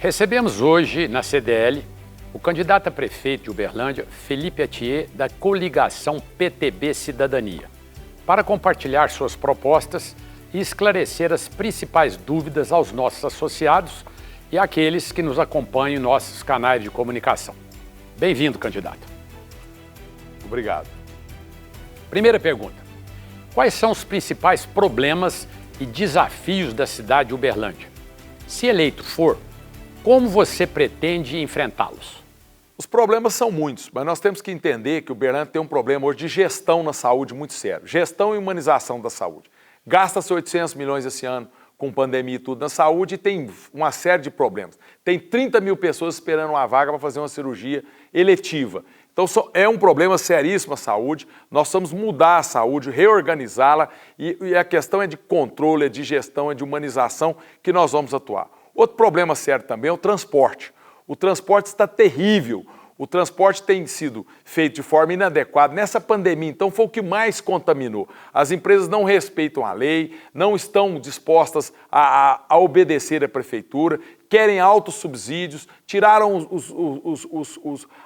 Recebemos hoje, na CDL, o candidato a prefeito de Uberlândia, Felipe Atier, da coligação PTB Cidadania, para compartilhar suas propostas e esclarecer as principais dúvidas aos nossos associados e àqueles que nos acompanham em nossos canais de comunicação. Bem-vindo, candidato. Obrigado. Primeira pergunta. Quais são os principais problemas e desafios da cidade de Uberlândia? Se eleito for, como você pretende enfrentá-los? Os problemas são muitos, mas nós temos que entender que o Uberlândia tem um problema hoje de gestão na saúde muito sério. Gestão e humanização da saúde. Gasta-se 800 milhões esse ano com pandemia e tudo na saúde e tem uma série de problemas. Tem 30 mil pessoas esperando uma vaga para fazer uma cirurgia eletiva. Então é um problema seríssimo a saúde, nós precisamos mudar a saúde, reorganizá-la e a questão é de controle, é de gestão, é de humanização que nós vamos atuar. Outro problema sério também é o transporte. O transporte está terrível. O transporte tem sido feito de forma inadequada. Nessa pandemia, então, foi o que mais contaminou. As empresas não respeitam a lei, não estão dispostas a obedecer à prefeitura, querem altos subsídios, tiraram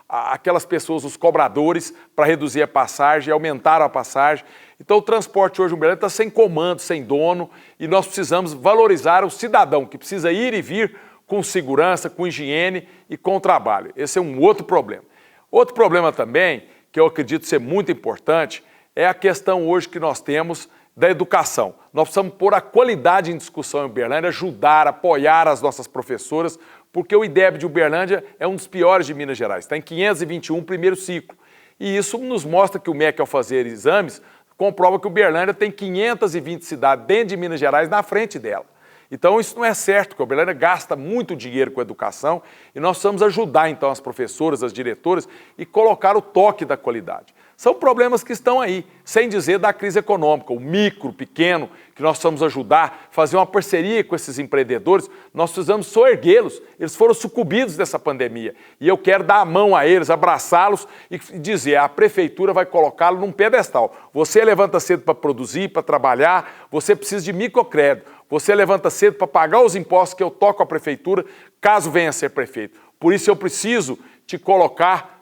aquelas pessoas, os cobradores, para reduzir a passagem, aumentaram a passagem. Então, o transporte hoje no Uberlândia está sem comando, sem dono, e nós precisamos valorizar o cidadão, que precisa ir e vir com segurança, com higiene e com trabalho. Esse é um outro problema. Outro problema também, que eu acredito ser muito importante, é a questão hoje que nós temos da educação. Nós precisamos pôr a qualidade em discussão em Uberlândia, ajudar, apoiar as nossas professoras, porque o IDEB de Uberlândia é um dos piores de Minas Gerais, está em 521 primeiro ciclo. E isso nos mostra que o MEC, ao fazer exames, comprova que Uberlândia tem 520 cidades dentro de Minas Gerais na frente dela. Então isso não é certo, porque a Uberlândia gasta muito dinheiro com a educação e nós precisamos ajudar então as professoras, as diretoras e colocar o toque da qualidade. São problemas que estão aí, sem dizer da crise econômica, o micro, pequeno, que nós precisamos ajudar, fazer uma parceria com esses empreendedores, nós precisamos soerguê-los, eles foram sucumbidos dessa pandemia e eu quero dar a mão a eles, abraçá-los e dizer, a prefeitura vai colocá-lo num pedestal. Você levanta cedo para produzir, para trabalhar, você precisa de microcrédito, você levanta cedo para pagar os impostos que eu toco à prefeitura, caso venha a ser prefeito. Por isso eu preciso te colocar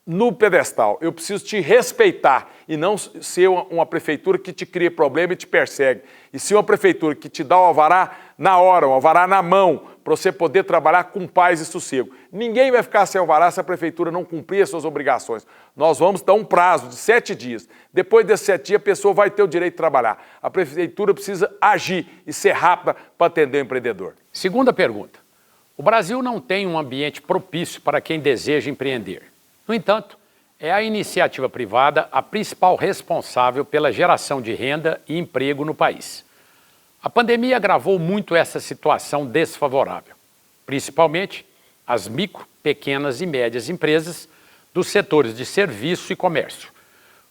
no pedestal, eu preciso te respeitar e não ser uma prefeitura que te cria problema e te persegue. E sim uma prefeitura que te dá o alvará na hora, o alvará na mão, para você poder trabalhar com paz e sossego. Ninguém vai ficar sem alvará se a prefeitura não cumprir as suas obrigações. Nós vamos dar um prazo de 7 dias. Depois desses 7 dias, a pessoa vai ter o direito de trabalhar. A prefeitura precisa agir e ser rápida para atender o empreendedor. Segunda pergunta. O Brasil não tem um ambiente propício para quem deseja empreender. No entanto, é a iniciativa privada a principal responsável pela geração de renda e emprego no país. A pandemia agravou muito essa situação desfavorável, principalmente as micro, pequenas e médias empresas dos setores de serviço e comércio.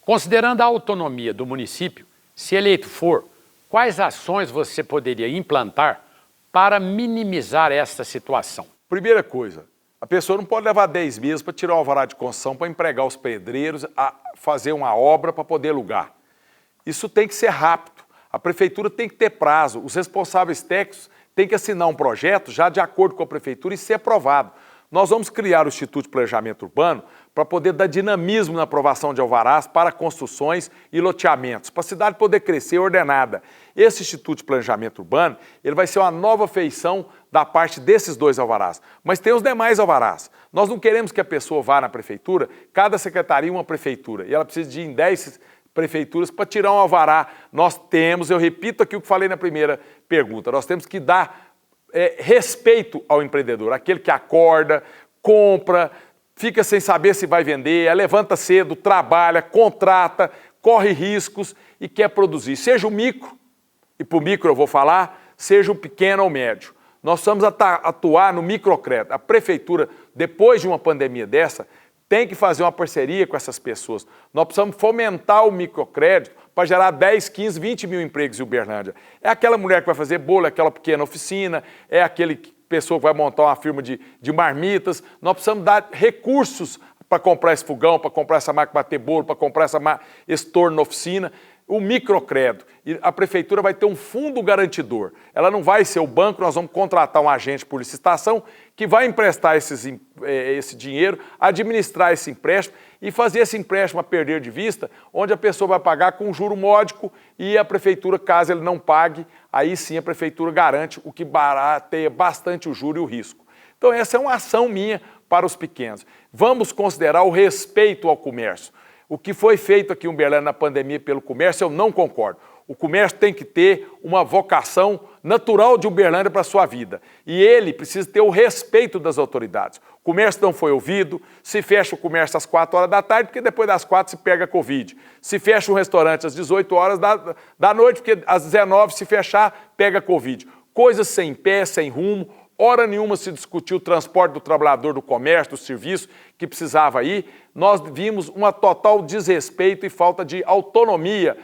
Considerando a autonomia do município, se eleito for, quais ações você poderia implantar para minimizar essa situação? Primeira coisa, a pessoa não pode levar 10 meses para tirar o alvará de construção, para empregar os pedreiros, a fazer uma obra para poder alugar. Isso tem que ser rápido. A prefeitura tem que ter prazo. Os responsáveis técnicos têm que assinar um projeto já de acordo com a prefeitura e ser aprovado. Nós vamos criar o Instituto de Planejamento Urbano para poder dar dinamismo na aprovação de alvarás para construções e loteamentos, para a cidade poder crescer ordenada. Esse Instituto de Planejamento Urbano, ele vai ser uma nova feição da parte desses 2 alvarás. Mas tem os demais alvarás. Nós não queremos que a pessoa vá na prefeitura, cada secretaria uma prefeitura, e ela precisa de ir em 10 prefeituras para tirar um alvará. Nós temos, eu repito aqui o que falei na primeira pergunta, nós temos que dar respeito ao empreendedor, aquele que acorda, compra, fica sem saber se vai vender, levanta cedo, trabalha, contrata, corre riscos e quer produzir. Seja o micro, e para o micro eu vou falar, seja o pequeno ou médio. Nós precisamos atuar no microcrédito. A prefeitura, depois de uma pandemia dessa, tem que fazer uma parceria com essas pessoas. Nós precisamos fomentar o microcrédito para gerar 10, 15, 20 mil empregos em Uberlândia. É aquela mulher que vai fazer bolo, é aquela pequena oficina, é aquele pessoa que vai montar uma firma de marmitas. Nós precisamos dar recursos para comprar esse fogão, para comprar essa máquina de bater bolo, para comprar esse torno na oficina. o microcrédito. E a prefeitura vai ter um fundo garantidor. Ela não vai ser o banco, nós vamos contratar um agente por licitação que vai emprestar esse dinheiro, administrar esse empréstimo e fazer esse empréstimo a perder de vista, onde a pessoa vai pagar com juro módico e a prefeitura, caso ele não pague, aí sim a prefeitura garante, o que barateia bastante o juro e o risco. Então essa é uma ação minha para os pequenos. Vamos considerar o respeito ao comércio. O que foi feito aqui em Uberlândia na pandemia pelo comércio, eu não concordo. O comércio tem que ter uma vocação natural de Uberlândia para a sua vida. E ele precisa ter o respeito das autoridades. O comércio não foi ouvido, se fecha o comércio às 4 horas da tarde, porque depois das 4 se pega Covid. Se fecha um restaurante às 18 horas da noite, porque às 19 se fechar, pega Covid. Coisas sem pé, sem rumo. Hora nenhuma se discutiu o transporte do trabalhador do comércio, do serviço, que precisava ir. Nós vimos uma total desrespeito e falta de autonomia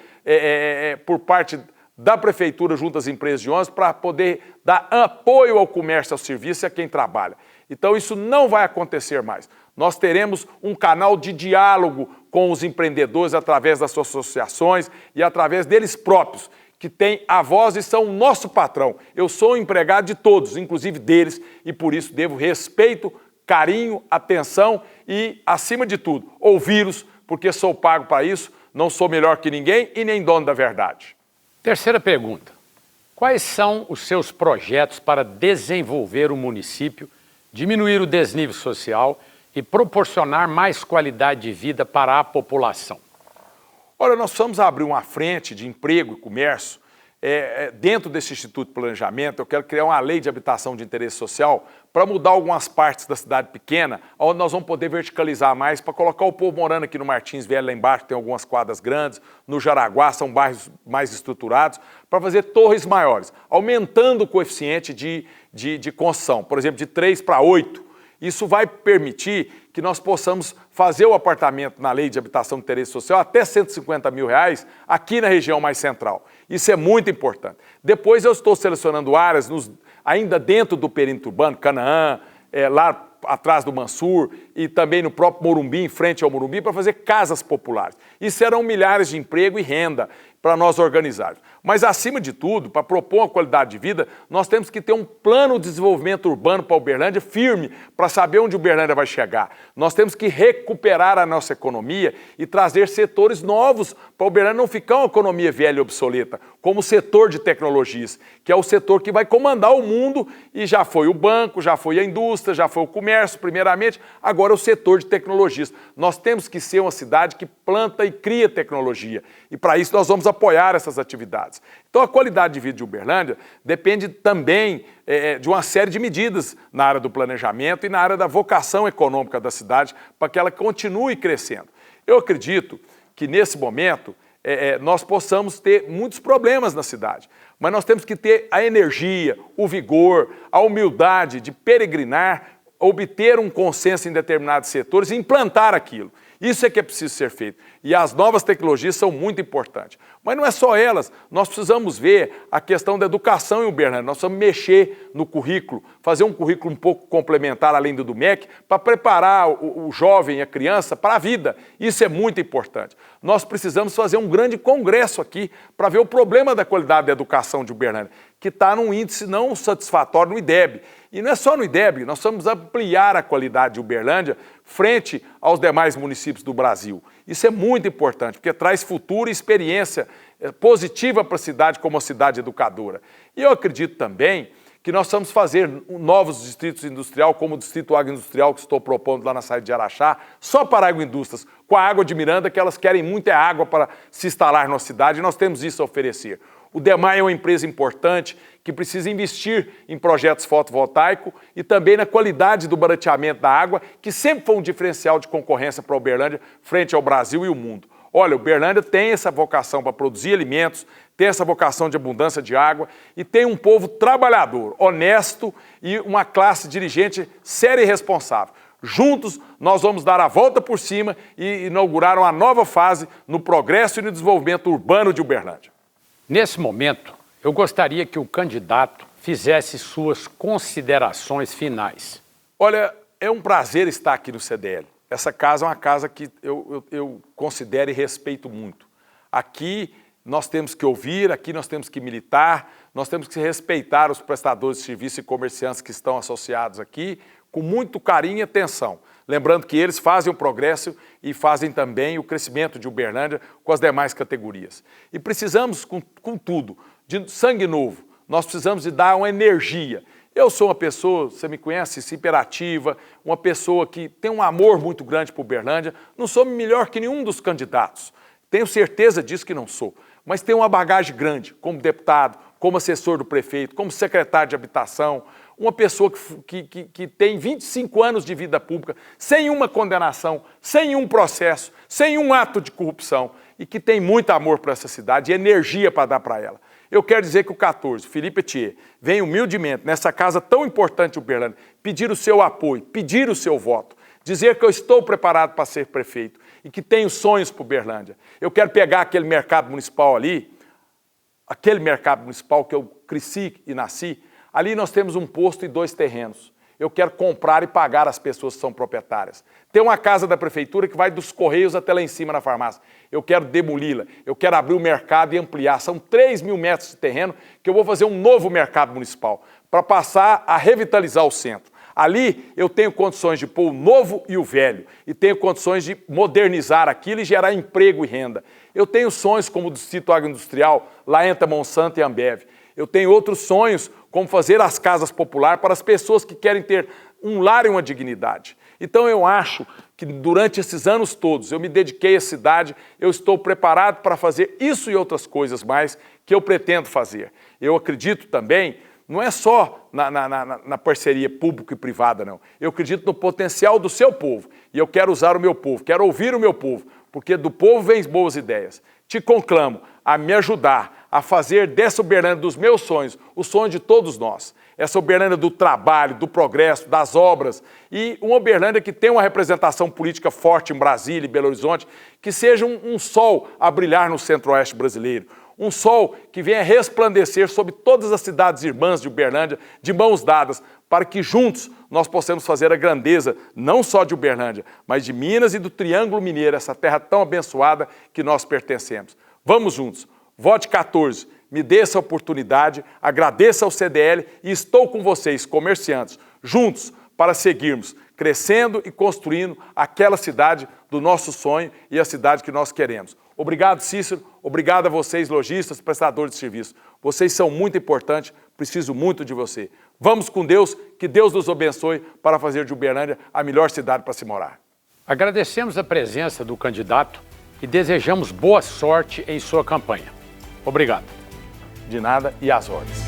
por parte da prefeitura junto às empresas de ônibus para poder dar apoio ao comércio, ao serviço e a quem trabalha. Então isso não vai acontecer mais. Nós teremos um canal de diálogo com os empreendedores através das suas associações e através deles próprios, que têm a voz e são o nosso patrão. Eu sou um empregado de todos, inclusive deles, e por isso devo respeito, carinho, atenção e, acima de tudo, ouvi-los, porque sou pago para isso, não sou melhor que ninguém e nem dono da verdade. Terceira pergunta. Quais são os seus projetos para desenvolver o município, diminuir o desnível social e proporcionar mais qualidade de vida para a população? Olha, nós vamos abrir uma frente de emprego e comércio. Dentro desse Instituto de Planejamento, eu quero criar uma lei de habitação de interesse social para mudar algumas partes da cidade pequena, onde nós vamos poder verticalizar mais, para colocar o povo morando aqui no Martins Velho, lá embaixo, tem algumas quadras grandes, no Jaraguá, são bairros mais estruturados, para fazer torres maiores, aumentando o coeficiente de construção, por exemplo, de 3 para 8. Isso vai permitir que nós possamos fazer o apartamento na lei de habitação de interesse social até R$150 mil aqui na região mais central. Isso é muito importante. Depois eu estou selecionando áreas ainda dentro do perímetro urbano, Canaã, lá atrás do Mansur e também no próprio Morumbi, em frente ao Morumbi, para fazer casas populares. E serão milhares de emprego e renda para nós organizarmos. Mas, acima de tudo, para propor uma qualidade de vida, nós temos que ter um plano de desenvolvimento urbano para Uberlândia firme, para saber onde Uberlândia vai chegar. Nós temos que recuperar a nossa economia e trazer setores novos para Uberlândia não ficar uma economia velha e obsoleta, como o setor de tecnologias, que é o setor que vai comandar o mundo e já foi o banco, já foi a indústria, já foi o comércio, primeiramente, agora é o setor de tecnologias. Nós temos que ser uma cidade que planta e cria tecnologia e, para isso, nós vamos apoiar essas atividades. Então, a qualidade de vida de Uberlândia depende também de uma série de medidas na área do planejamento e na área da vocação econômica da cidade para que ela continue crescendo. Eu acredito que, nesse momento, nós possamos ter muitos problemas na cidade, mas nós temos que ter a energia, o vigor, a humildade de peregrinar, obter um consenso em determinados setores e implantar aquilo. Isso é que é preciso ser feito. E as novas tecnologias são muito importantes. Mas não é só elas. Nós precisamos ver a questão da educação em Uberlândia. Nós precisamos mexer no currículo, fazer um currículo um pouco complementar, além do MEC, para preparar o jovem e a criança para a vida. Isso é muito importante. Nós precisamos fazer um grande congresso aqui para ver o problema da qualidade da educação de Uberlândia, que está num índice não satisfatório no IDEB. E não é só no IDEB, nós vamos ampliar a qualidade de Uberlândia frente aos demais municípios do Brasil. Isso é muito importante, porque traz futuro e experiência positiva para a cidade como uma cidade educadora. E eu acredito também que nós vamos fazer novos distritos industriais, como o Distrito Agroindustrial que estou propondo lá na saída de Araxá, só para agroindústrias, com a água de Miranda, que elas querem muita água para se instalar na cidade, e nós temos isso a oferecer. O DEMAI é uma empresa importante que precisa investir em projetos fotovoltaicos e também na qualidade do barateamento da água, que sempre foi um diferencial de concorrência para a Uberlândia frente ao Brasil e o mundo. Olha, Uberlândia tem essa vocação para produzir alimentos, tem essa vocação de abundância de água e tem um povo trabalhador, honesto e uma classe dirigente séria e responsável. Juntos, nós vamos dar a volta por cima e inaugurar uma nova fase no progresso e no desenvolvimento urbano de Uberlândia. Nesse momento, eu gostaria que o candidato fizesse suas considerações finais. Olha, é um prazer estar aqui no CDL. Essa casa é uma casa que eu considero e respeito muito. Aqui nós temos que ouvir, aqui nós temos que militar, nós temos que respeitar os prestadores de serviço e comerciantes que estão associados aqui, com muito carinho e atenção. Lembrando que eles fazem o progresso e fazem também o crescimento de Uberlândia com as demais categorias. E precisamos, com tudo, de sangue novo. Nós precisamos de dar uma energia. Eu sou uma pessoa, você me conhece, hiperativa, uma pessoa que tem um amor muito grande por Uberlândia. Não sou melhor que nenhum dos candidatos. Tenho certeza disso que não sou. Mas tenho uma bagagem grande, como deputado, como assessor do prefeito, como secretário de habitação, uma pessoa que tem 25 anos de vida pública, sem uma condenação, sem um processo, sem um ato de corrupção, e que tem muito amor por essa cidade e energia para dar para ela. Eu quero dizer que o 14, Felipe Etier, vem humildemente nessa casa tão importante de Uberlândia, pedir o seu apoio, pedir o seu voto, dizer que eu estou preparado para ser prefeito e que tenho sonhos para Uberlândia. Eu quero pegar aquele mercado municipal ali, aquele mercado municipal que eu cresci e nasci, ali nós temos um posto e 2 terrenos. Eu quero comprar e pagar as pessoas que são proprietárias. Tem uma casa da prefeitura que vai dos Correios até lá em cima na farmácia. Eu quero demoli-la, eu quero abrir o mercado e ampliar. São 3.000 metros de terreno que eu vou fazer um novo mercado municipal para passar a revitalizar o centro. Ali eu tenho condições de pôr o novo e o velho e tenho condições de modernizar aquilo e gerar emprego e renda. Eu tenho sonhos como o Distrito Agroindustrial, lá entra Monsanto e Ambev. Eu tenho outros sonhos, como fazer as casas populares para as pessoas que querem ter um lar e uma dignidade. Então eu acho que durante esses anos todos eu me dediquei à cidade, eu estou preparado para fazer isso e outras coisas mais que eu pretendo fazer. Eu acredito também, não é só na parceria público e privada, não. Eu acredito no potencial do seu povo e eu quero usar o meu povo, quero ouvir o meu povo, porque do povo vêm boas ideias. Te conclamo a me ajudar a fazer dessa Uberlândia dos meus sonhos, o sonho de todos nós. Essa Uberlândia do trabalho, do progresso, das obras e uma Uberlândia que tem uma representação política forte em Brasília e Belo Horizonte, que seja um sol a brilhar no centro-oeste brasileiro. Um sol que venha resplandecer sobre todas as cidades irmãs de Uberlândia, de mãos dadas, para que juntos nós possamos fazer a grandeza, não só de Uberlândia, mas de Minas e do Triângulo Mineiro, essa terra tão abençoada que nós pertencemos. Vamos juntos. Vote 14, me dê essa oportunidade, agradeça ao CDL e estou com vocês, comerciantes, juntos para seguirmos crescendo e construindo aquela cidade do nosso sonho e a cidade que nós queremos. Obrigado, Cícero, obrigado a vocês, lojistas, prestadores de serviço. Vocês são muito importantes, preciso muito de você. Vamos com Deus, que Deus nos abençoe para fazer de Uberlândia a melhor cidade para se morar. Agradecemos a presença do candidato e desejamos boa sorte em sua campanha. Obrigado. De nada e às ordens.